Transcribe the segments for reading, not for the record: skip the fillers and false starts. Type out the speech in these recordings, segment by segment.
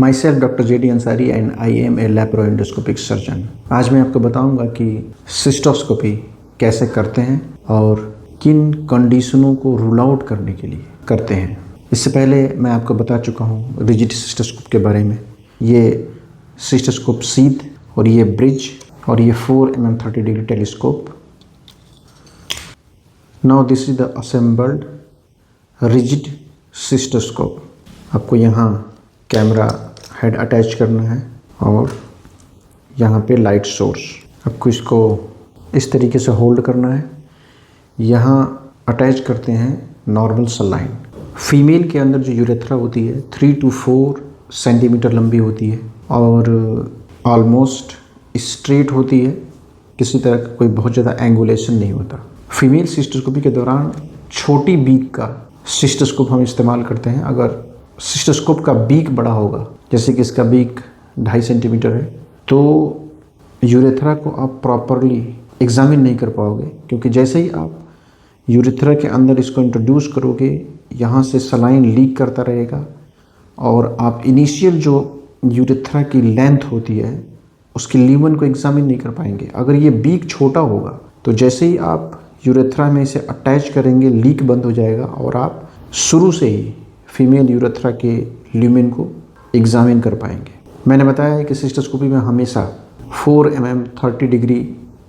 My self doctor JD Ansari and I am a laparoendoscopic surgeon. आज मैं आपको बताऊंगा कि सिस्टोस्कोपी कैसे करते हैं और किन कंडीशनों को रूल आउट करने के लिए करते हैं। इससे पहले मैं आपको बता चुका हूँ रिजिड सिस्टोस्कोप के बारे में। ये सिस्टोस्कोप सीध और ये ब्रिज और ये 4mm 30 degree telescope. Now this is the assembled rigid cystoscope. आपको यहाँ कैमरा हेड अटैच करना है और यहाँ पे लाइट सोर्स। आपको इसको इस तरीके से होल्ड करना है। यहाँ अटैच करते हैं नॉर्मल सलाइन। फीमेल के अंदर जो यूरेथ्रा होती है 3 to 4 सेंटीमीटर लंबी होती है और ऑलमोस्ट स्ट्रेट होती है। किसी तरह का कोई बहुत ज़्यादा एंगुलेशन नहीं होता। फीमेल सिस्टोस्कोपी के दौरान छोटी बीक का सिस्टोस्कोप हम इस्तेमाल करते हैं। अगर सिस्टोस्कोप का बीक बड़ा होगा, जैसे कि इसका बीक 2.5 सेंटीमीटर है, तो यूरेथ्रा को आप प्रॉपरली एग्जामिन नहीं कर पाओगे, क्योंकि जैसे ही आप यूरेथ्रा के अंदर इसको इंट्रोड्यूस करोगे यहाँ से सलाइन लीक करता रहेगा और आप इनिशियल जो यूरेथ्रा की लेंथ होती है उसकी ल्यूमेन को एग्जामिन नहीं कर पाएंगे। अगर ये बीक छोटा होगा तो जैसे ही आप यूरेथ्रा में इसे अटैच करेंगे लीक बंद हो जाएगा और आप शुरू से ही फीमेल यूरेथ्रा के ल्यूमेन को एग्जामिन कर पाएंगे। मैंने बताया है कि सिस्टोस्कोपी में हमेशा 4mm 30 डिग्री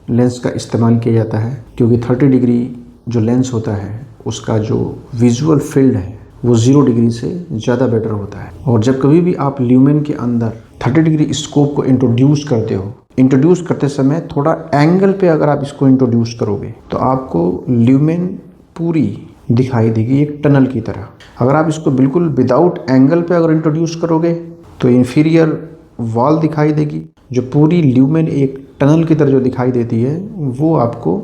लेंस का इस्तेमाल किया जाता है, क्योंकि 30 डिग्री जो लेंस होता है उसका जो विजुअल फील्ड है वो 0 डिग्री से ज़्यादा बेटर होता है। और जब कभी भी आप ल्यूमेन के अंदर 30 डिग्री स्कोप को इंट्रोड्यूस करते हो, इंट्रोड्यूस करते समय थोड़ा एंगल पे अगर आप इसको इंट्रोड्यूस करोगे तो आपको ल्यूमेन पूरी दिखाई देगी एक टनल की तरह। अगर आप इसको बिल्कुल विदाउट एंगल पे अगर इंट्रोड्यूस करोगे तो इंफीरियर वॉल दिखाई देगी। जो पूरी ल्यूमेन एक टनल की तरह जो दिखाई देती है वो आपको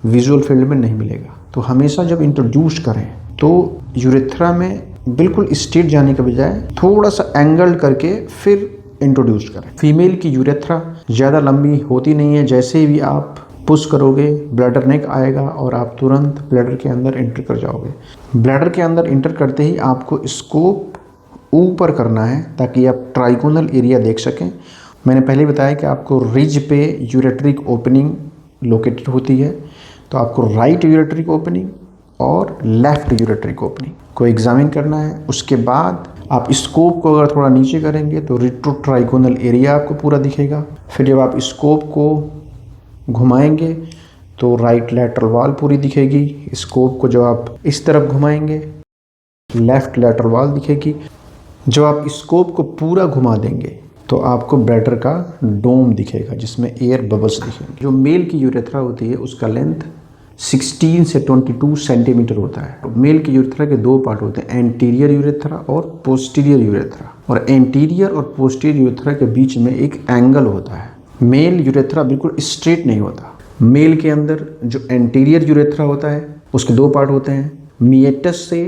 विजुअल फील्ड में नहीं मिलेगा। तो हमेशा जब इंट्रोड्यूस करें तो यूरेथ्रा में बिल्कुल स्ट्रेट जाने के बजाय थोड़ा सा एंगल करके फिर इंट्रोड्यूस करें। फीमेल की यूरेथ्रा ज़्यादा लंबी होती नहीं है। जैसे भी आप पुश करोगे ब्लैडर नेक आएगा और आप तुरंत ब्लैडर के अंदर एंटर कर जाओगे। ब्लैडर के अंदर एंटर करते ही आपको स्कोप ऊपर करना है ताकि आप ट्राइगोनल एरिया देख सकें। मैंने पहले बताया कि आपको रिज पे यूरेट्रिक ओपनिंग लोकेटेड होती है, तो आपको राइट यूरेट्रिक ओपनिंग और लेफ्ट यूरेट्रिक ओपनिंग को एग्जामिन करना है। उसके बाद आप स्कोप को अगर थोड़ा नीचे करेंगे तो रिट्रोट्राइगोनल एरिया आपको पूरा दिखेगा। फिर जब आप स्कोप को घुमाएंगे तो राइट लैटरल वॉल पूरी दिखेगी। स्कोप को जब आप इस तरफ घुमाएंगे लेफ्ट लैटरल वॉल दिखेगी। जब आप स्कोप को पूरा घुमा देंगे तो आपको ब्लैडर का डोम दिखेगा जिसमें एयर बबल्स दिखेंगे। जो मेल की यूरेथ्रा होती है उसका लेंथ 16 से 22 सेंटीमीटर होता है। मेल की यूरेथ्रा के 2 पार्ट होते हैं, एंटीरियर यूरेथ्रा और पोस्टीरियर यूरेथ्रा। और एंटीरियर और पोस्टीरियर यूरेथ्रा के बीच में एक एंगल होता है। मेल यूरेथ्रा बिल्कुल स्ट्रेट नहीं होता। मेल के अंदर जो एंटीरियर यूरेथ्रा होता है उसके 2 पार्ट होते हैं। मिएटस से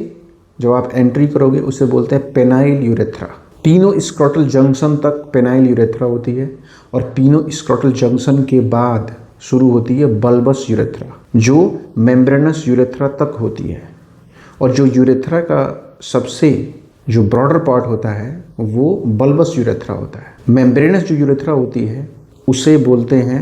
जब आप एंट्री करोगे उसे बोलते हैं पेनाइल यूरेथ्रा। पीनो स्क्रोटल जंक्शन तक पेनाइल यूरेथ्रा होती है और पीनो स्क्रोटल जंक्शन के बाद शुरू होती है बल्बस यूरेथ्रा, जो मेम्ब्रेनस यूरेथ्रा तक होती है। और जो यूरेथ्रा का सबसे जो ब्रॉडर पार्ट होता है वो बल्बस यूरेथ्रा होता है। मेम्ब्रेनस जो यूरेथ्रा होती है उसे बोलते हैं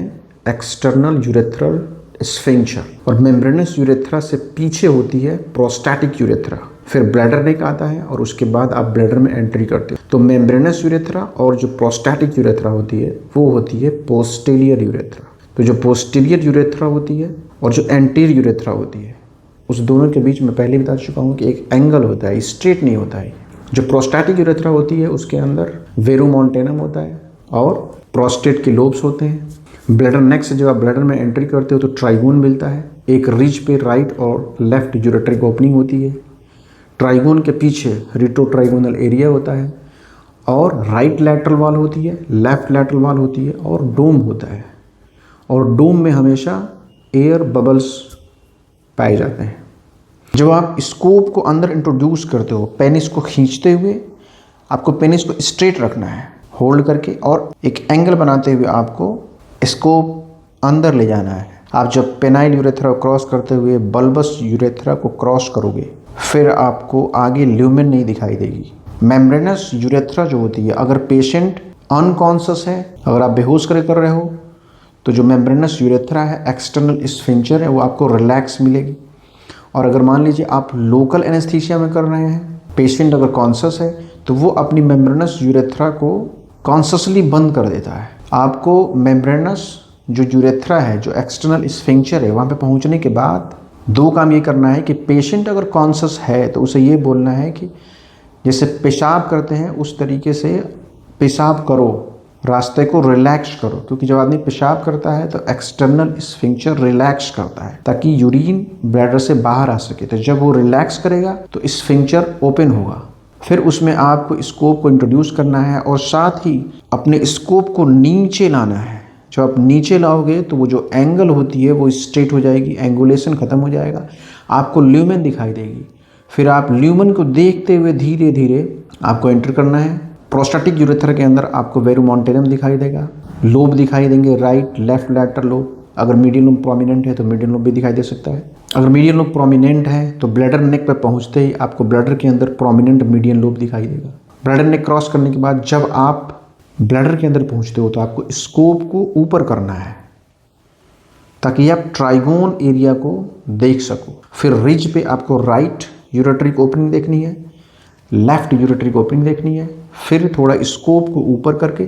एक्सटर्नल यूरेथ्रल स्फिंक्टर। और मेम्ब्रेनस यूरेथ्रा से पीछे होती है प्रोस्टैटिक यूरेथ्रा। फिर ब्लैडर नेक आता है और उसके बाद आप ब्लैडर में एंट्री करते हो। तो मेम्ब्रेनस यूरेथ्रा और जो प्रोस्टैटिक यूरेथ्रा होती है वो होती है पोस्टीरियर यूरेथ्रा। तो जो पोस्टीरियर यूरेथ्रा होती है और जो एंटीरियर यूरेथ्रा होती है उस दोनों के बीच में पहले बता चुका हूँ कि एक एंगल होता है, स्ट्रेट नहीं होता है। जो प्रोस्टैटिक यूरेथ्रा होती है उसके अंदर वेरोमोंटेनम होता है और प्रोस्टेट के लोब्स होते हैं। ब्लैडर नेक से जब आप ब्लैडर में एंट्री करते हो तो ट्राइगोन मिलता है। एक रिज पे राइट और लेफ्ट यूरेट्रिक ओपनिंग होती है। ट्राइगोन के पीछे रिट्रोट्राइगोनल एरिया होता है और राइट लैटरल वॉल होती है, लेफ्ट लैटरल वॉल होती है और डोम होता है। और डोम में हमेशा एयर बबल्स पाए जाते हैं। जब आप स्कोप को अंदर इंट्रोड्यूस करते हो पेनिस को खींचते हुए आपको पेनिस को स्ट्रेट रखना है होल्ड करके, और एक एंगल बनाते हुए आपको स्कोप अंदर ले जाना है। आप जब पेनाइल यूरेथ्रा को क्रॉस करते हुए बल्बस यूरेथ्रा को क्रॉस करोगे फिर आपको आगे ल्यूमेन नहीं दिखाई देगी। मेम्ब्रेनस यूरेथ्रा जो होती है, अगर पेशेंट अनकॉन्शियस है, अगर आप बेहोश कर रहे हो, तो जो मेम्ब्रेनस यूरेथ्रा है, एक्सटर्नल स्फिंक्टर है, वो आपको रिलैक्स मिलेगी। और अगर मान लीजिए आप लोकल एनेस्थीसिया में कर रहे हैं, पेशेंट अगर कॉन्शियस है, तो वो अपनी मेम्ब्रेनस यूरेथ्रा को कॉन्शियसली बंद कर देता है। आपको मेम्ब्रेनस जो यूरेथ्रा है, जो एक्सटर्नल स्फिंक्टर है, वहाँ पे पहुँचने के बाद दो काम ये करना है कि पेशेंट अगर कॉन्शियस है तो उसे ये बोलना है कि जैसे पेशाब करते हैं उस तरीके से पेशाब करो, रास्ते को रिलैक्स करो, क्योंकि जब आदमी पेशाब करता है तो एक्सटर्नल स्फिंक्टर रिलैक्स करता है ताकि यूरिन ब्लैडर से बाहर आ सके। तो जब वो रिलैक्स करेगा तो स्फिंक्टर ओपन होगा। फिर उसमें आपको स्कोप को इंट्रोड्यूस करना है और साथ ही अपने स्कोप को नीचे लाना है। जब आप नीचे लाओगे तो वो जो एंगल होती है वो स्ट्रेट हो जाएगी, एंगुलेशन ख़त्म हो जाएगा, आपको ल्यूमेन दिखाई देगी। फिर आप ल्यूमेन को देखते हुए धीरे धीरे आपको एंटर करना है। प्रोस्टेटिक यूरेथ्रा के अंदर आपको वेरुमोंटेरियम दिखाई देगा, लोब दिखाई देंगे, राइट लेफ्ट लैटरल लोब। अगर मीडियल लोब प्रोमिनेंट है तो मीडियल लोब भी दिखाई दे सकता है। अगर मीडियल लोब प्रोमिनेंट है तो ब्लैडर नेक पर पहुंचते ही आपको ब्लैडर के अंदर प्रोमिनेंट मीडियल लोब दिखाई देगा। ब्लैडर नेक क्रॉस करने के बाद जब आप ब्लैडर के अंदर पहुंचते हो तो आपको स्कोप को ऊपर करना है ताकि आप ट्राइगोन एरिया को देख सको। फिर रिज पे आपको राइट यूरेट्रिक ओपनिंग देखनी है, लेफ्ट यूरेट्रिक ओपनिंग देखनी है। फिर थोड़ा स्कोप को ऊपर करके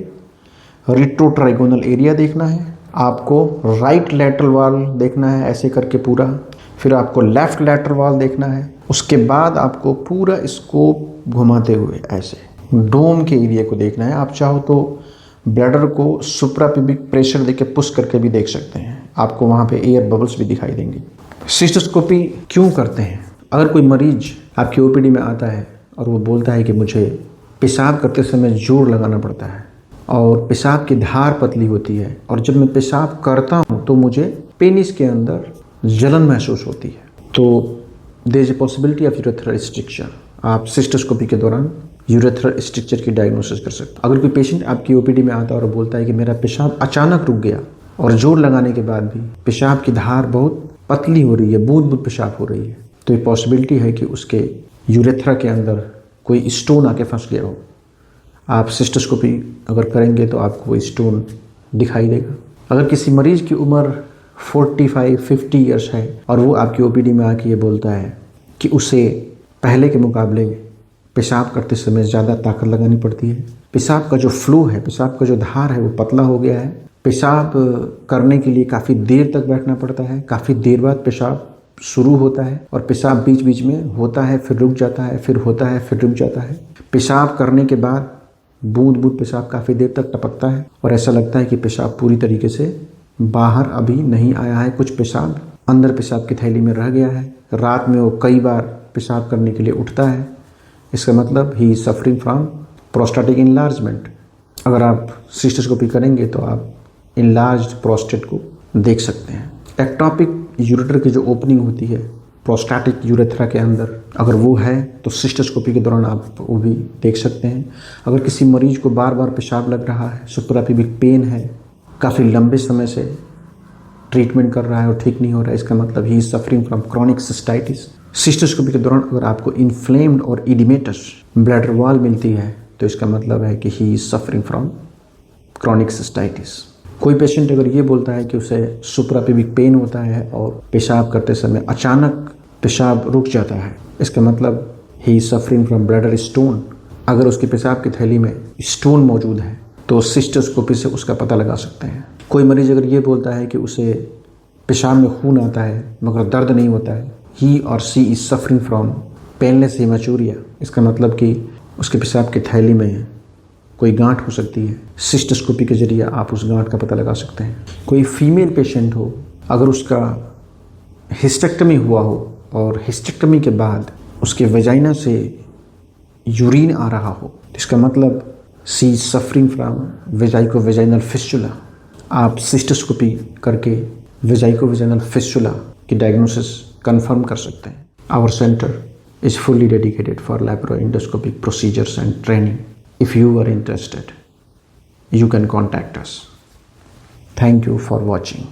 रिट्रोट्राइगोनल एरिया देखना है। आपको राइट लैटरल वॉल देखना है ऐसे करके पूरा। फिर आपको लेफ्ट लैटरल वॉल देखना है। उसके बाद आपको पूरा स्कोप घुमाते हुए ऐसे डोम के एरिया को देखना है। आप चाहो तो ब्लैडर को सुप्राप्यूबिक प्रेशर देके पुश करके भी देख सकते हैं, आपको वहाँ पे एयर बबल्स भी दिखाई देंगे। सिस्टोस्कोपी क्यों करते हैं? अगर कोई मरीज आपकी ओपीडी में आता है और वो बोलता है कि मुझे पेशाब करते समय जोर लगाना पड़ता है और पेशाब की धार पतली होती है और जब मैं पेशाब करता हूँ तो मुझे पेनिस के अंदर जलन महसूस होती है, तो there is a possibility of urethral stricture. आप सिस्टोस्कोपी के दौरान यूरेथ्रल स्ट्रिक्चर की डायग्नोसिस कर सकते हैं। अगर कोई पेशेंट आपकी ओपीडी में आता है और बोलता है कि मेरा पेशाब अचानक रुक गया और जोर लगाने के बाद भी पेशाब की धार बहुत पतली हो रही है, बूंद बूंद पेशाब हो रही है, तो ये पॉसिबिलिटी है कि उसके यूरेथ्रा के अंदर कोई स्टोन आके फंस गया हो। आप सिस्टोस्कोपी अगर करेंगे तो आपको वो स्टोन दिखाई देगा। अगर किसी मरीज की उम्र 45-50 ईयर्स है और वो आपकी ओपीडी में आके ये बोलता है कि उसे पहले के मुकाबले पेशाब करते समय ज़्यादा ताकत लगानी पड़ती है, पेशाब का जो फ्लो है, पेशाब का जो धार है वो पतला हो गया है, पेशाब करने के लिए काफ़ी देर तक बैठना पड़ता है, काफ़ी देर बाद पेशाब शुरू होता है और पेशाब बीच बीच में होता है फिर रुक जाता है, फिर होता है फिर रुक जाता है। पेशाब करने के बाद बूंद बूंद पेशाब काफ़ी देर तक टपकता है और ऐसा लगता है कि पेशाब पूरी तरीके से बाहर अभी नहीं आया है, कुछ पेशाब अंदर पेशाब की थैली में रह गया है। रात में वो कई बार पेशाब करने के लिए उठता है। इसका मतलब he is suffering from prostatic enlargement. अगर आप सिस्टोस्कोपी करेंगे तो आप इनलार्ज्ड प्रोस्टेट को देख सकते हैं। एक्टोपिक यूरेटर की जो ओपनिंग होती है प्रोस्टेटिक यूरेथ्रा के अंदर, अगर वो है तो सिस्टोस्कोपी के दौरान आप वो भी देख सकते हैं। अगर किसी मरीज को बार बार पेशाब लग रहा है, सुप्राप्यूबिक पेन है, काफ़ी लंबे समय से ट्रीटमेंट कर रहा है और ठीक नहीं हो रहा है, इसका मतलब he is suffering from chronic cystitis. Cystoscopy के दौरान अगर आपको इन्फ्लेम्ड और इडिमेटस ब्लैडर वॉल मिलती है तो इसका मतलब है कि he is suffering from chronic cystitis. कोई पेशेंट अगर ये बोलता है कि उसे सुप्राप्यूबिक पेन होता है और पेशाब करते समय अचानक पेशाब रुक जाता है, इसका मतलब he is suffering from bladder stone. अगर उसकी पेशाब की थैली में स्टोन मौजूद है तो सिस्टोस्कोपी से उसका पता लगा सकते हैं। कोई मरीज अगर ये बोलता है कि उसे पेशाब में खून आता है मगर दर्द नहीं होता है, ही और she is suffering from painless haematuria, इसका मतलब कि उसके पेशाब की थैली में कोई गांठ हो सकती है। सिस्टोस्कोपी के जरिए आप उस गांठ का पता लगा सकते हैं। कोई फीमेल पेशेंट हो, अगर उसका हिस्टेक्टमी हुआ हो और हिस्टेक्टमी के बाद उसके वेजाइना से यूरिन आ रहा हो, इसका मतलब she is suffering from vesico vaginal fistula. आप सिस्टोस्कोपी करके वेजाइको वेजाइनल फिस्चुला की डायग्नोसिस कंफर्म कर सकते हैं। Our centre is fully dedicated for laparoendoscopic procedures and training. If you are interested, you can contact us. Thank you for watching.